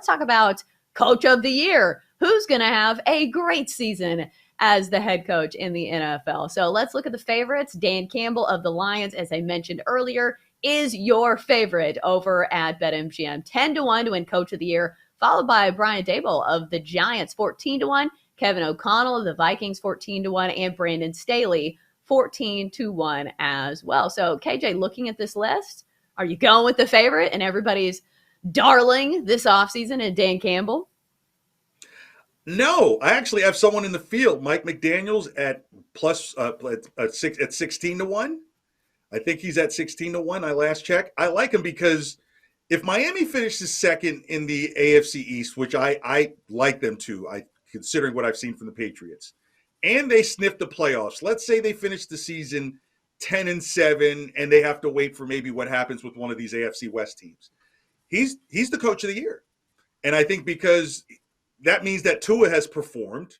talk about Coach of the Year. Who's going to have a great season as the head coach in the NFL? So let's look at the favorites. Dan Campbell of the Lions, as I mentioned earlier, is your favorite over at BetMGM. 10-1 to win Coach of the Year, followed by Brian Daboll of the Giants, 14-1. Kevin O'Connell of the Vikings, 14-1, and Brandon Staley, 14-1 as well. So, KJ, looking at this list, are you going with the favorite and everybody's darling this offseason and Dan Campbell? No, I actually have someone in the field, Mike McDaniels at 16-1. I think he's at 16-1. I last checked. I like him because if Miami finishes second in the AFC East, which I like them to, considering what I've seen from the Patriots, and they sniff the playoffs. Let's say they finish the season 10-7, and they have to wait for maybe what happens with one of these AFC West teams. He's the coach of the year. And I think because that means that Tua has performed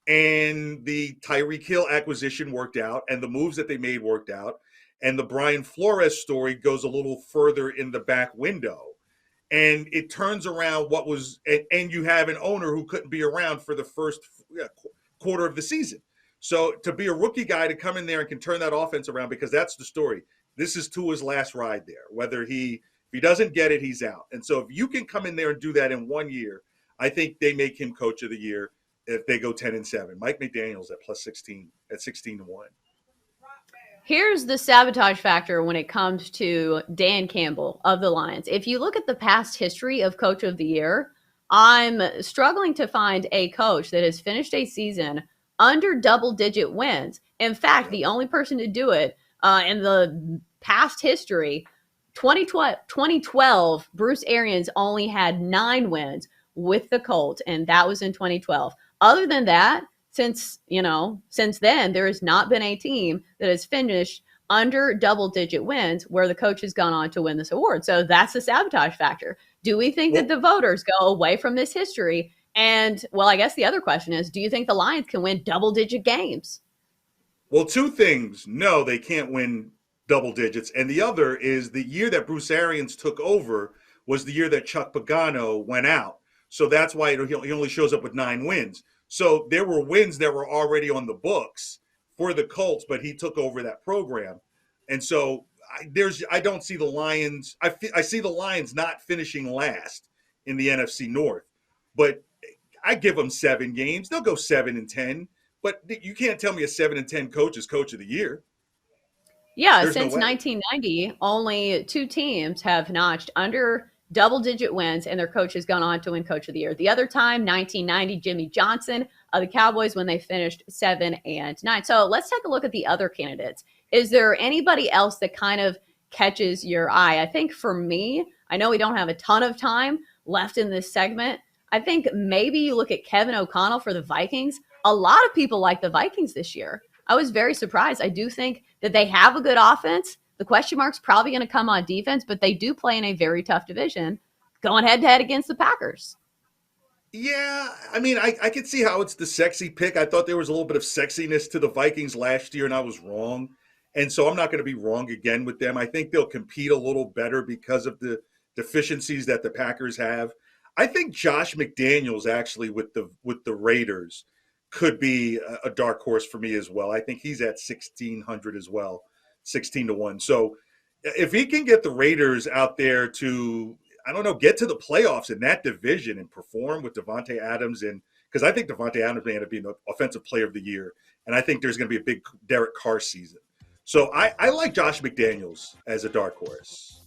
and the Tyreek Hill acquisition worked out and the moves that they made worked out. And the Brian Flores story goes a little further in the back window. And it turns around what was – and you have an owner who couldn't be around for the first quarter of the season. So to be a rookie guy to come in there and can turn that offense around, because that's the story. This is Tua's last ride there. If he doesn't get it, he's out. And so if you can come in there and do that in 1 year, I think they make him coach of the year if they go 10-7. Mike McDaniels at +16 at 16-1. Here's the sabotage factor when it comes to Dan Campbell of the Lions. If you look at the past history of Coach of the Year, I'm struggling to find a coach that has finished a season under double-digit wins. In fact, the only person to do it in the past history, 2012, Bruce Arians only had 9 wins with the Colts, and that was in 2012. Other than that, since then, there has not been a team that has finished under double-digit wins where the coach has gone on to win this award. So that's the sabotage factor. Do we think that the voters go away from this history? And, well, I guess the other question is, do you think the Lions can win double-digit games? Well, 2 things. No, they can't win double digits. And the other is the year that Bruce Arians took over was the year that Chuck Pagano went out. So that's why he only shows up with 9 wins. So there were wins that were already on the books for the Colts, but he took over that program. And so I don't see the Lions. I see the Lions not finishing last in the NFC North, but I give them 7 games. They'll go 7-10, but you can't tell me a 7-10 coach is coach of the year. Yeah, there's since 1990, only 2 teams have notched under double-digit wins, and their coach has gone on to win Coach of the Year. The other time, 1990, Jimmy Johnson of the Cowboys when they finished 7-9. So let's take a look at the other candidates. Is there anybody else that kind of catches your eye? I think for me, I know we don't have a ton of time left in this segment. I think maybe you look at Kevin O'Connell for the Vikings. A lot of people like the Vikings this year. I was very surprised. I do think that they have a good offense. The question mark's probably going to come on defense, but they do play in a very tough division, going head-to-head against the Packers. Yeah, I mean, I could see how it's the sexy pick. I thought there was a little bit of sexiness to the Vikings last year, and I was wrong. And so I'm not going to be wrong again with them. I think they'll compete a little better because of the deficiencies that the Packers have. I think Josh McDaniels actually with the Raiders could be a dark horse for me as well. I think he's at 1,600 as well, 16-1. So if he can get the Raiders out there to, I don't know, get to the playoffs in that division and perform with Devontae Adams, and because I think Devontae Adams may end up being the offensive player of the year, and I think there's going to be a big Derek Carr season. So I like Josh McDaniels as a dark horse.